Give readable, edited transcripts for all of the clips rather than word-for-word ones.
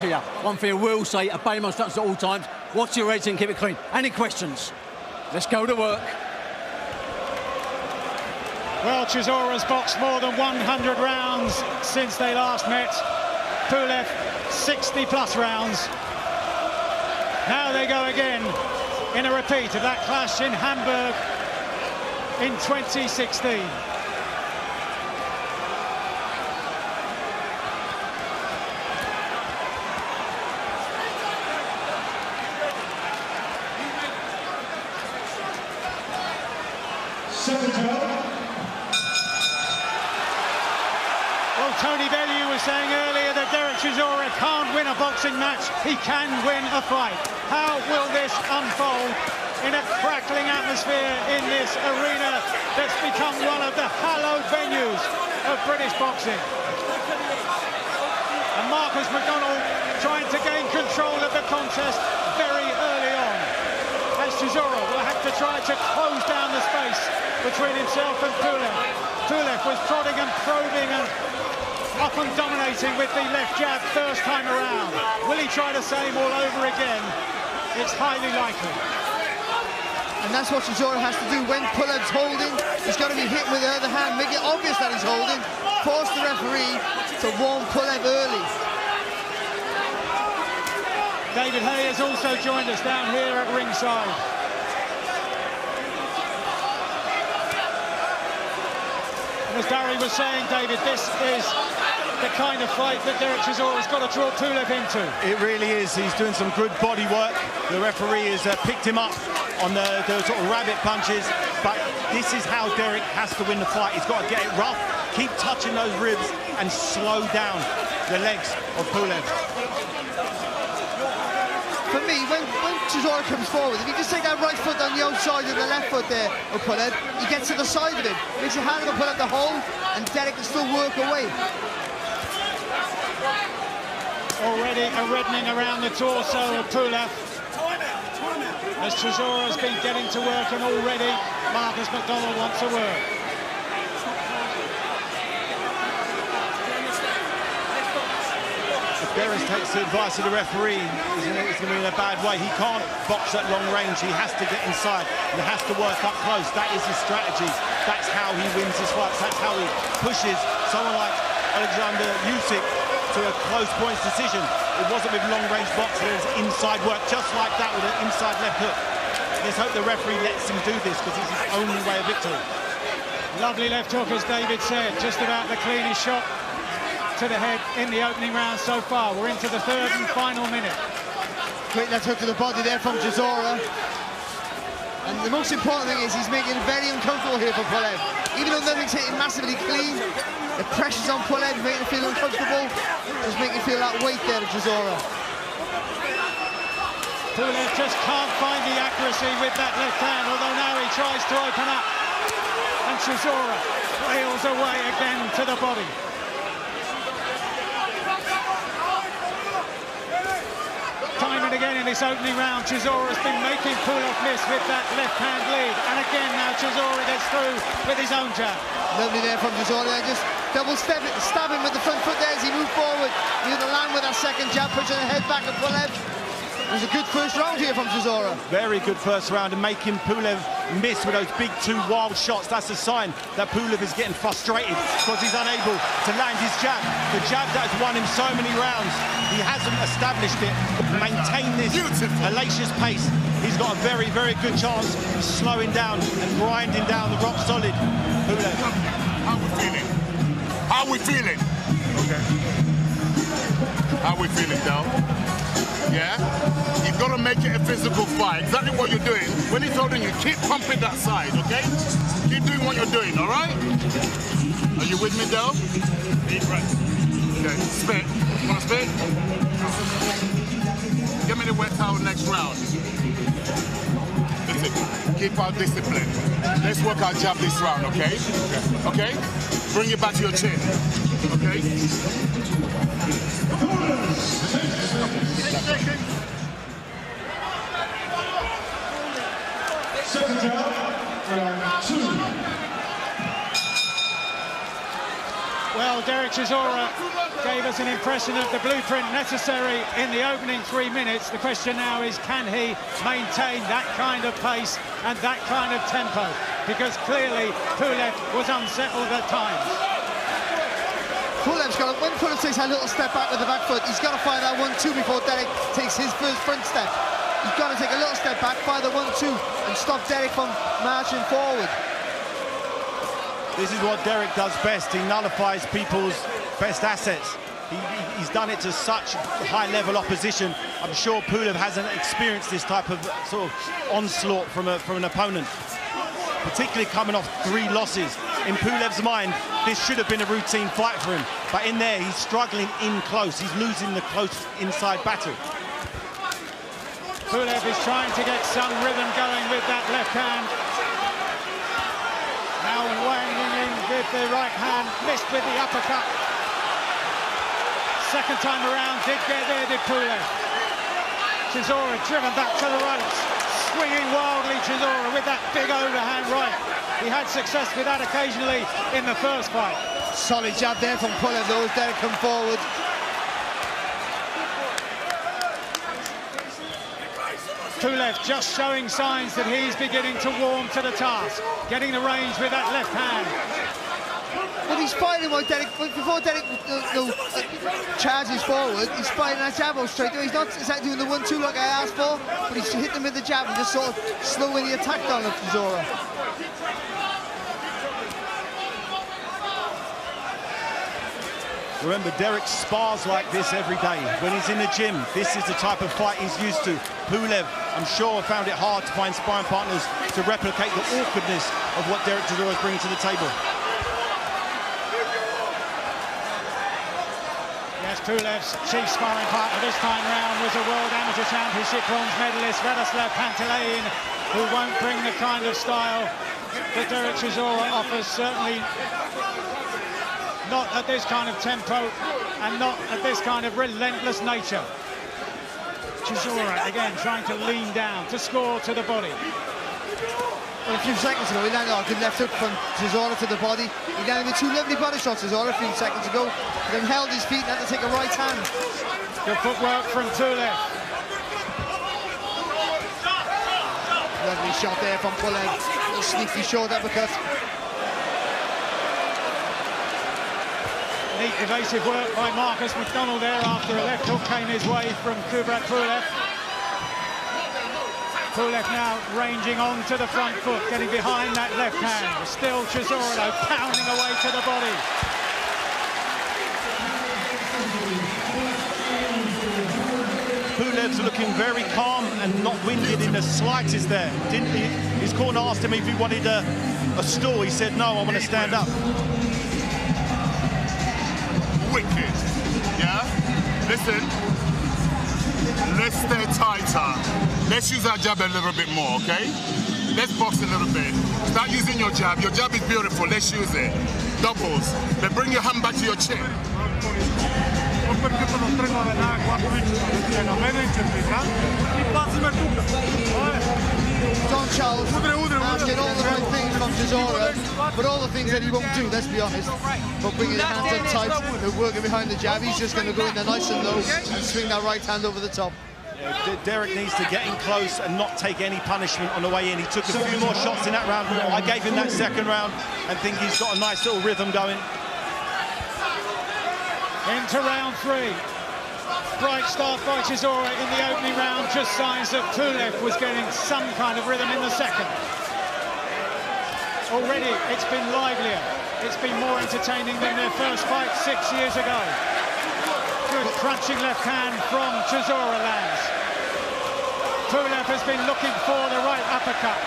Here, one thing I will say, obey my instructions at all times. Watch your rating, keep it clean. Any questions? Let's go to work. Well, Chisora's boxed more than 100 rounds since they last met. Pulev, 60+ rounds. Now they go again in a repeat of that clash in Hamburg in 2016. Well, Tony Bellew was saying earlier that Derek Chisora can't win a boxing match, he can win a fight. How will this unfold in a crackling atmosphere in this arena that's become one of the hallowed venues of British boxing? And Marcus McDonald trying to gain control of the contest very early on, as Chisora will have to try to close down the space between himself and Pulev. Pulev was prodding and probing and often dominating with the left jab first time around. Will he try the same all over again? It's highly likely. And that's what Chisora has to do when Pulev's holding. He's got to be hit with the other hand, make it obvious that he's holding, force the referee to warn Pulev early. David Hay has also joined us down here at ringside. As Barry was saying, David, this is the kind of fight that Derek Chisora's got to draw Pulev into. It really is. He's doing some good body work. The referee has picked him up on the sort of rabbit punches, but this is how Derek has to win the fight. He's got to get it rough, keep touching those ribs, and slow down the legs of Pulev. For me, when Chisora comes forward, if he just take that right foot on the outside of the left foot there of Pulev, he gets to the side of it, makes it harder to pull out the hole, and Derek can still work away. Already a reddening around the torso of Pulev, as Chisora's been getting to work, and already Marcus McDonald wants to work. If Derek takes the advice of the referee, he's going to be in a bad way. He can't box at long range. He has to get inside. He has to work up close. That is his strategy. That's how he wins his fights. That's how he pushes someone like Alexander Usyk to a close points decision. It wasn't with long-range boxing. It was inside work, just like that, with an inside left hook. Let's hope the referee lets him do this, because it's his only way of victory. Lovely left hook, as David said, just about the cleanest shot to the head in the opening round so far. We're into the third and final minute. Great left hook to the body there from Chisora. And the most important thing is he's making it very uncomfortable here for Pulev. Even though nothing's hitting massively clean, the pressure's on Pulev, making him feel uncomfortable. Just making him feel that weight there to Chisora. Pulev just can't find the accuracy with that left hand, although now he tries to open up. And Chisora flails away again to the body. Time and again in this opening round, Chisora's been making Pulev miss with that left-hand lead. And again now Chisora gets through with his own jab. Lovely there from Chisora. Just double stab him with the front foot there as he moved forward. He had to land with that second jab, pushing the head back of Pulev. It was a good first round here from Chisora. Very good first round, and making Pulev miss with those big two wild shots. That's a sign that Pulev is getting frustrated because he's unable to land his jab. The jab that has won him so many rounds. He hasn't established it, maintained this hellacious pace. He's got a very, very good chance of slowing down and grinding down the rock solid Pulev. How we feeling? How we feeling? Okay. How we feeling, Del? Yeah? You've got to make it a physical fight. Exactly what you're doing. When he's holding you, keep pumping that side, okay? Keep doing what you're doing, all right? Are you with me, Del? Deep breath. Okay, spit. You want to spit? Give me the wet towel next round. Listen, keep our discipline. Let's work our jab this round, okay? Okay? Bring it back to your chin, okay? Second round, round 2. Well, Derek Derek Chisora gave us an impression of the blueprint necessary in the opening 3 minutes. The question now is, can he maintain that kind of pace and that kind of tempo? Because clearly Pulev was unsettled at times. Pulev's got to, when Pulev takes a little step back with the back foot, he's got to find that 1-2 before Derek takes his first front step. He's got to take a little step back, fire the 1-2 and stop Derek from marching forward. This is what Derek does best. He nullifies people's best assets. He's done it to such high-level opposition. I'm sure Pulev hasn't experienced this type of sort of onslaught from an opponent, particularly coming off 3 losses. In Pulev's mind, this should have been a routine fight for him, but in there, he's struggling in close. He's losing the close inside battle. Pulev is trying to get some rhythm going with that left hand. Now wanging in with the right hand, missed with the uppercut. Second time around, did get there, did Pulev. Chisora driven back to the ropes. Swinging wildly, Chisora with that big overhand right. He had success with that occasionally in the first fight. Solid jab there from Pulev, though, as Derek come forward. Pulev just showing signs that he's beginning to warm to the task, getting the range with that left hand. Well, he's fighting while Derek, before Derek charges forward, he's fighting that jab out straight. He's not exactly doing the 1-2 like I asked for, but he's hitting him with the jab and just sort of slowing the attack down of Chisora. Remember, Derek spars like this every day. When he's in the gym, this is the type of fight he's used to. Pulev, I'm sure, found it hard to find sparring partners to replicate the awkwardness of what Derek Chisora is bringing to the table. Yes, Pulev's chief sparring partner this time round was a World Amateur Championship bronze medalist, Radoslav Pantelein, who won't bring the kind of style that Derek Chisora offers, certainly not at this kind of tempo and not at this kind of relentless nature. Chisora again trying to lean down to score to the body. Well, a few seconds ago, he landed a good left hook from Chisora to the body. He landed with 2 lovely body shots, Chisora, a few seconds ago. Then held his feet and had to take a right hand. Good footwork from Pulev. Lovely shot there from Pulev. A little sneaky short uppercut. Neat evasive work by Marcus McDonald there after a left hook came his way from Kubrat Pulev. Pulev now ranging on to the front foot, getting behind that left hand. Still Chisora pounding away to the body. Pulev's looking very calm and not winded in the slightest there. His corner asked him if he wanted a stool. He said, no, I want to stand up. Wicked, yeah? Listen, let's stay tighter. Let's use our jab a little bit more, okay? Let's box a little bit. Start using your jab. Your jab is beautiful. Let's use it. Doubles. Then bring your hand back to your chin. John Charles asking all the right things from Chisora, but all the things that he won't do, let's be honest. But bringing his hands in tight and working behind the jab, he's just going to go in there nice and low and swing that right hand over the top. Yeah, Derek needs to get in close and not take any punishment on the way in. He took a few more shots in that round. I gave him that second round and think he's got a nice little rhythm going. Into round 3. Bright start by Chisora in the opening round, just signs that Pulev was getting some kind of rhythm in the second. Already it's been livelier, it's been more entertaining than their first fight 6 years ago. Good crunching left hand from Chisora lands. Pulev has been looking for the right uppercut.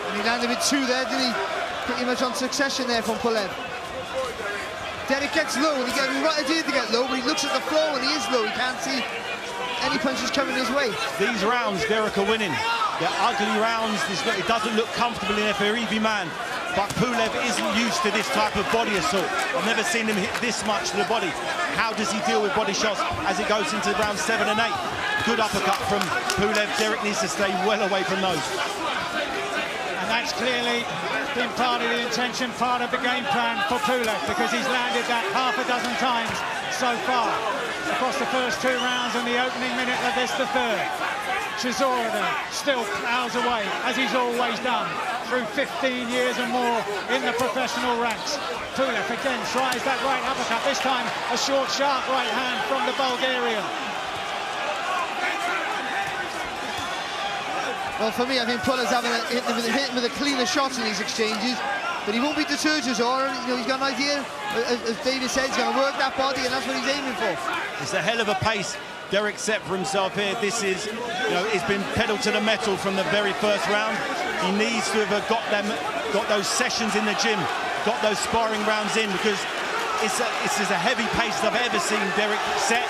And he landed with 2 there, didn't he? Pretty much on succession there from Pulev. Derek gets low, and he gets the right idea to get low, but he looks at the floor when he is low. He can't see any punches coming his way. These rounds, Derek are winning. They're ugly rounds. It doesn't look comfortable in there for every man. But Pulev isn't used to this type of body assault. I've never seen him hit this much to the body. How does he deal with body shots as it goes into round 7 and 8? Good uppercut from Pulev. Derek needs to stay well away from those. And that That's clearly been part of the intention, part of the game plan for Pulev, because he's landed that half a dozen times so far across the first 2 rounds and the opening minute of this, the third. Chisora then still plows away, as he's always done, through 15 years and more in the professional ranks. Pulev again tries that right uppercut, this time a short, sharp right hand from the Bulgarian. Well, for me, I think Pulev's having hit him with a cleaner shots in these exchanges, but he won't be deterred, Chisora. You know, he's got an idea, as David said, he's going to work that body, and that's what he's aiming for. It's a hell of a pace Derek set for himself here. This is, you know, it's been pedal to the metal from the very first round. He needs to have got those sessions in the gym, got those sparring rounds in, because it's as a heavy pace as I've ever seen Derek set.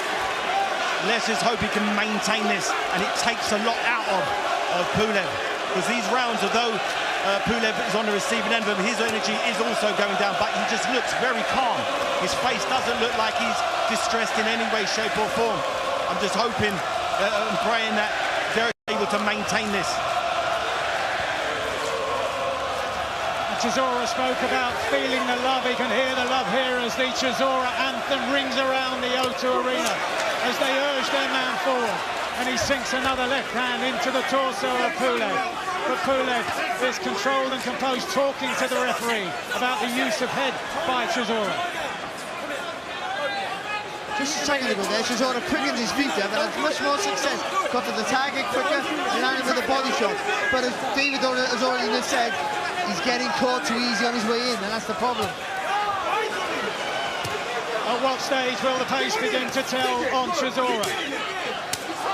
Let's just hope he can maintain this, and it takes a lot out of Pulev, because these rounds, although Pulev is on the receiving end of him, his energy is also going down, but he just looks very calm. His face doesn't look like he's distressed in any way, shape or form. I'm just hoping and praying that Derek's able to maintain this. Chisora spoke about feeling the love. He can hear the love here as the Chisora anthem rings around the O2 Arena as they urge their man forward. And he sinks another left hand into the torso of Pulev. But Pulev is controlled and composed, talking to the referee about the use of head by Chisora. Just a second ago there, Chisora quickened his feet there, but had much more success. Got to the target quicker and landed with a body shot. But as David has already just said, he's getting caught too easy on his way in, and that's the problem. At what stage will the pace begin to tell on Chisora?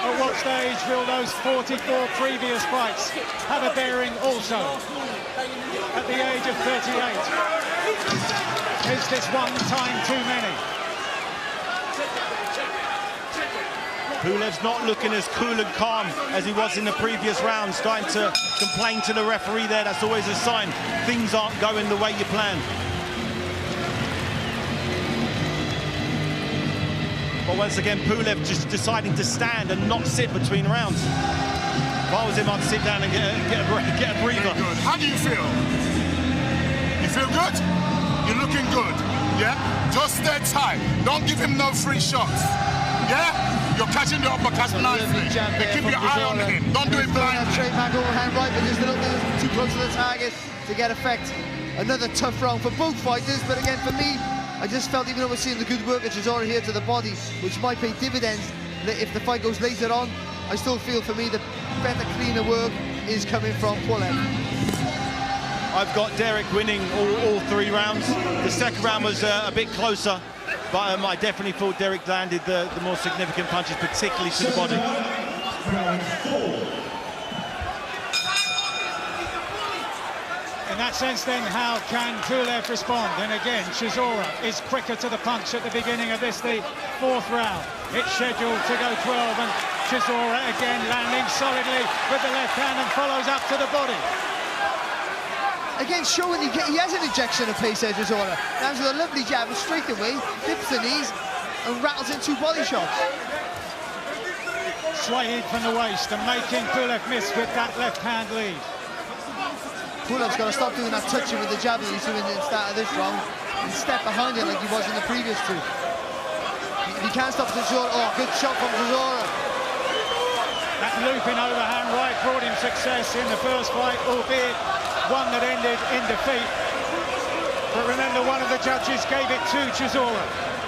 At what stage will those 44 previous fights have a bearing also? At the age of 38. Is this one time too many? Pulev's not looking as cool and calm as he was in the previous round, starting to complain to the referee there. That's always a sign things aren't going the way you planned. But once again, Pulev just deciding to stand and not sit between rounds. If I was him, I'd sit down and get a breather. How do you feel? You feel good? You're looking good, yeah? Just stay tight. Don't give him no free shots, yeah? You're catching the uppercut nicely. Keep your eye on him. Don't do it blindly. Trademark overhand right, but just a little bit too close to the target to get effect. Another tough round for both fighters, but again, for me, I just felt, even though we're seeing the good work that Chisora here to the body, which might pay dividends if the fight goes later on, I still feel, for me, the better, cleaner work is coming from Pulev. I've got Derek winning all 3 rounds. The second round was a bit closer, but I definitely thought Derek landed the more significant punches, particularly to the body. In that sense, then, how can Pulev respond? And again, Chisora is quicker to the punch at the beginning of this, the 4th round. It's scheduled to go 12, and Chisora again landing solidly with the left hand and follows up to the body. Again, showing he has an injection of pace there, Chisora. Lands with a lovely jab and straight away, dips the knees and rattles in 2 body shots. Swaying from the waist and making Pulev miss with that left hand lead. Pulev's got to stop doing that touching with the jab that he's doing at the start of this round and step behind it like he was in the previous 2. If he can't stop Chisora, oh, good shot from Chisora. That looping overhand right brought him success in the first fight, albeit one that ended in defeat. But remember, one of the judges gave it to Chisora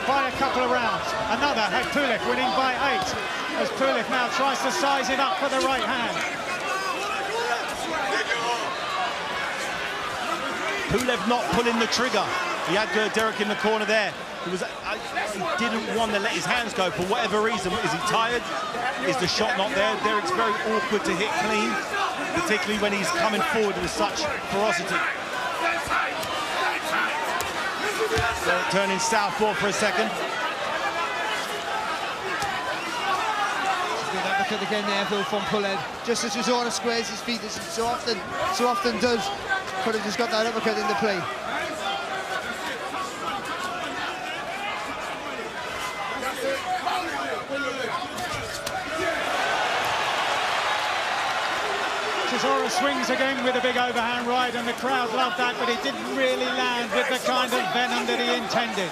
by a couple of rounds. Another had Pulev winning by 8, as Pulev now tries to size it up for the right hand. Pulev not pulling the trigger. He had Derek in the corner there. He didn't want to let his hands go for whatever reason. Is he tired? Is the shot not there? Derek's very awkward to hit clean, particularly when he's coming forward with such ferocity. Derek turning southpaw for a second. Good uppercut again there from Pulev. Just as Chisora squares his feet, as he so often does. Pulev just got that uppercut into play. Chisora swings again with a big overhand right, and the crowd loved that, but it didn't really land with the kind of venom that he intended.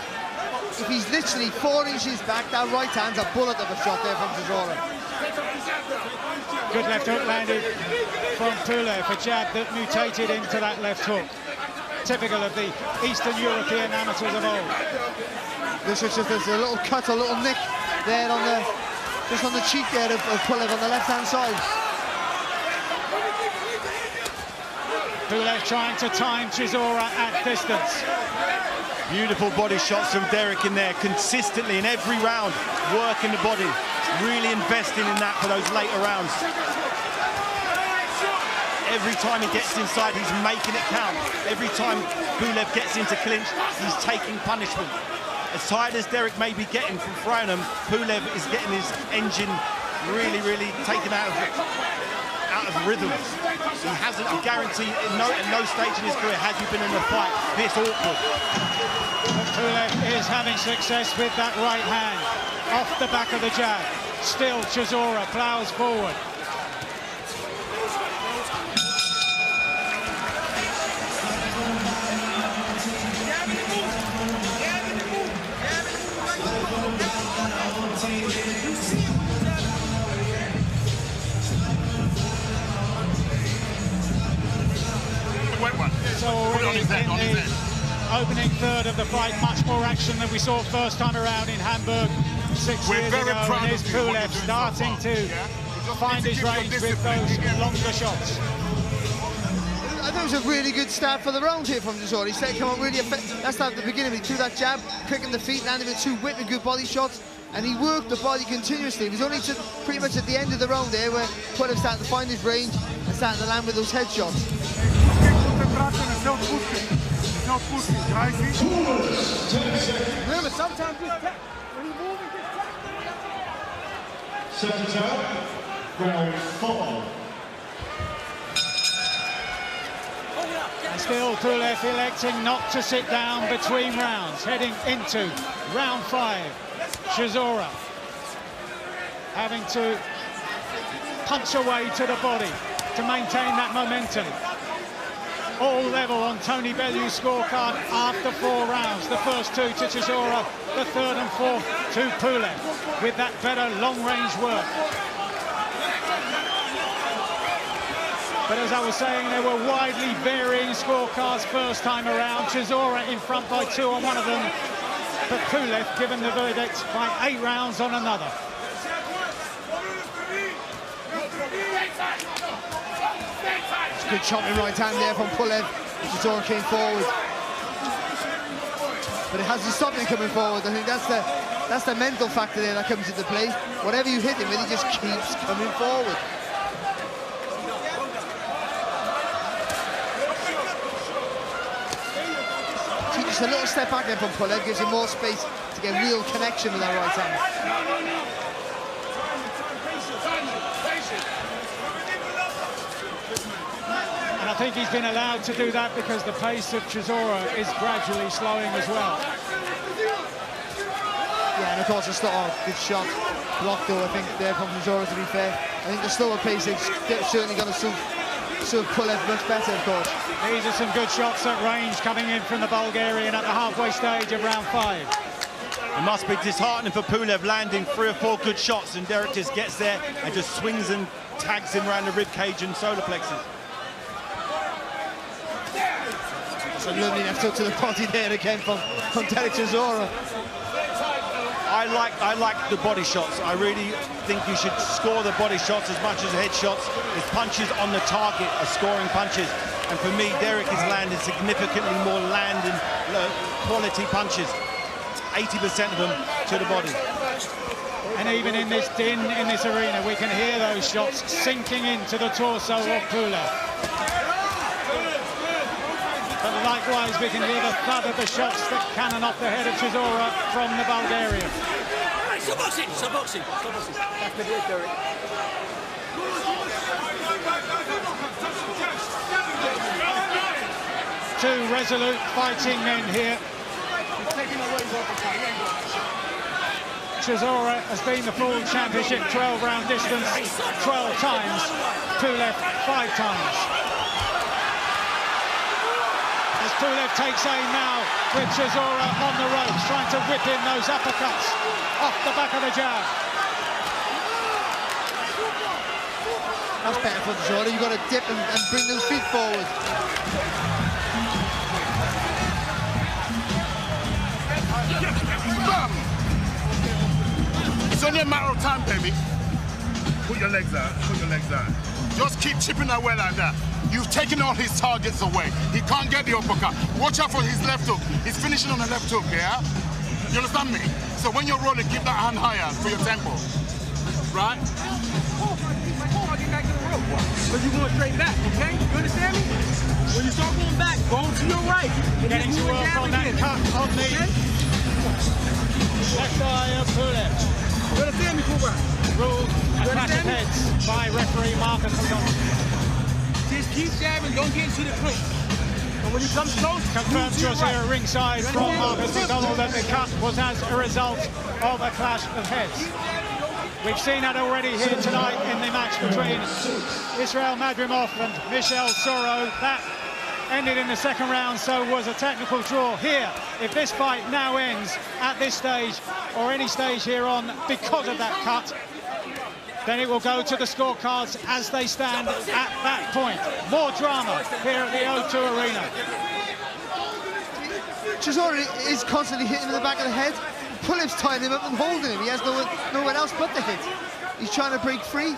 If he's literally 4 inches back, that right hand's a bullet of a shot there from Chisora. Good left hook landed from Pulev, a jab that mutated into that left hook. Typical of the Eastern European amateurs of old. This is just there's a little cut, a little nick there on the, just on the cheek there of Pulev on the left-hand side. Pulev trying to time Chisora at distance. Beautiful body shots from Derek in there, consistently in every round, working the body, really investing in that for those later rounds. Every time he gets inside, he's making it count. Every time Pulev gets into clinch, he's taking punishment. As tired as Derek may be getting from throwing him, Pulev is getting his engine really taken out of rhythm. He hasn't, I guarantee, at no stage in his career has he been in a fight this awkward. Pulev is having success with that right hand, off the back of the jab. Still, Chisora plows forward. So already in the opening third of the fight, much more action than we saw first time around in Hamburg 6 years ago. And here's Pulev starting to find his range with those longer shots. I thought it was a really good start for the round here from Chisora. He said, come on, really effective. That's at the beginning. He threw that jab, picking the feet, landing with 2 whipping good body shots, and he worked the body continuously. It was only pretty much at the end of the round there where Pulev started to find his range and starting to land with those headshots. Remember, sometimes when you move, it gets Second out, round 4. And still Pulev electing not to sit down between rounds, heading into round 5. Chisora having to punch away to the body to maintain that momentum. All level on Tony Bellew's scorecard after 4 rounds. The first 2 to Chisora, the third and fourth to Pulev, with that better long-range work. But as I was saying, there were widely varying scorecards first time around. Chisora in front by 2 on one of them, but Pulev given the verdict by 8 rounds on another. Good chopping right hand there from Pulev. Chisora came forward, but it hasn't stopped him coming forward. I think that's the mental factor there that comes into play. Whatever you hit him with, he just keeps coming forward. See, just a little step back there from Pulev gives him more space to get real connection with that right hand. I think he's been allowed to do that because the pace of Chisora is gradually slowing as well. Yeah, and of course, good shot. Blocked though, I think, there from Chisora, to be fair. I think the slower pace is certainly going to suit Pulev much better, of course. These are some good shots at range coming in from the Bulgarian at the halfway stage of round 5. It must be disheartening for Pulev landing 3 or 4 good shots, and Derek just gets there and just swings and tags him around the rib cage and solar plexus. It's a lovely left hook to the body there again from Derek Chisora. I like the body shots. I really think you should score the body shots as much as head shots. His punches on the target are scoring punches. And for me, Derek is landing significantly more quality punches. 80% of them to the body. And even in this din, in this arena, we can hear those shots sinking into the torso of Pulev. But likewise, we can hear the thud of the shots that cannon off the head of Chisora from the Bulgarian. Stop boxing. That's the bit, Derek. 2 resolute fighting men here. Chisora has been the full championship 12-round distance 12 times, Pulev 5 times. As Pulev takes aim now with Chisora on the ropes, trying to whip in those uppercuts off the back of the jab. That's better for Chisora. You've got to dip and bring those feet forward. It's only a matter of time, baby. Put your legs out. Put your legs out. Just keep chipping away like that. You've taken all his targets away. He can't get the uppercut. Watch out for his left hook. He's finishing on the left hook, yeah? You understand me? So when you're rolling, keep that hand higher for your tempo. Right? So you going straight back, okay? You understand me? When you start going back, go to your right. Getting to work on that cut on the left eye of Pulev. You understand me, Kubrat? Ruled a clash of heads by referee Marcus McDonald. Just keep jabbing, don't get into the clinch. And when he comes close, Confirmed to us here at ringside from Marcus McDonald that the cut was as a result of a clash of heads. We've seen that already here tonight in the match between Israel Madrimov and Michel Soro. That ended in the second round, so was a technical draw. Here, if this fight now ends at this stage or any stage here on because of that cut, then it will go to the scorecards as they stand at that point. More drama here at the O2 Arena. Chisora is constantly hitting him in the back of the head. Pulev's tying him up and holding him. He has nowhere else but the hit. He's trying to break free.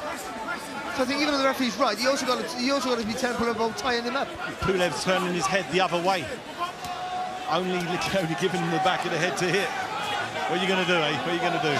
So I think even though the referee's right, he also got to be telling Pulev about tying him up. Pulev's turning his head the other way. Only giving him the back of the head to hit. What are you going to do, eh? What are you going to do?